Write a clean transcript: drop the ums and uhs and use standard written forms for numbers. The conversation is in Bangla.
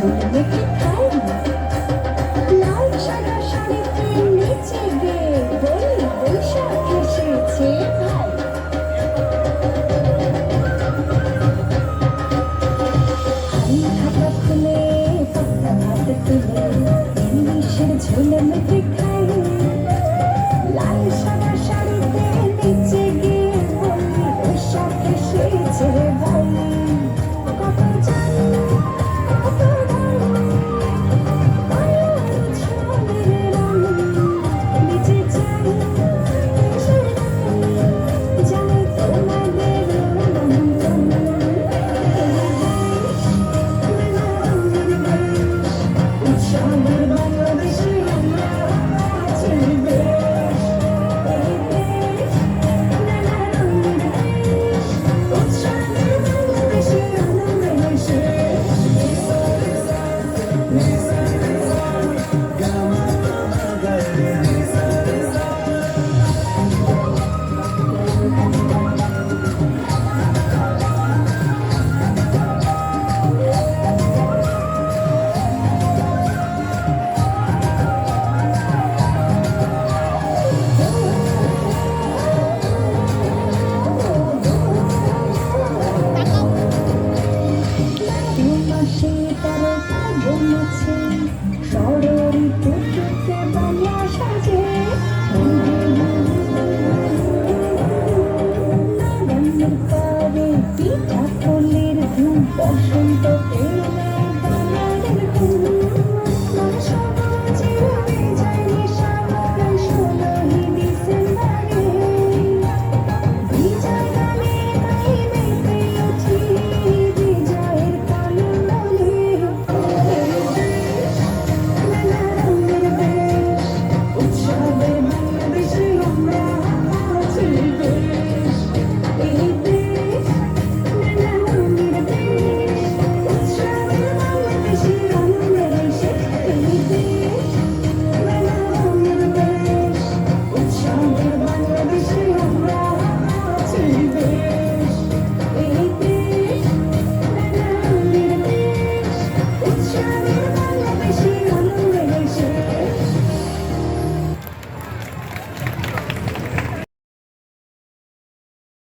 ঝুলবে খাই লাল সাদা শাড়িতে নিচে গে বলি বৈশাখ এসেছে ভাই হাড়ি ঢাকা খুলে পাতা ভাত তুলে ইলিশের ঝোল মেখে খাই লাল সাদা শাড়িতে নিচে গিয়ে বলি বৈশাখ এসেছে ভাই কত জানি কত গান আলোর ছোঁয়ার রং নিচে যাই দেশের গান জানি তোমাদের বন্ধন উৎসবের বাংলাদেশে আমরা আছি বেশ এই দেশ নানা রঙের দেশ উৎসবের বাংলাদেশে আনন্দের শেষ মাসে তারকা গোনাচ্ছে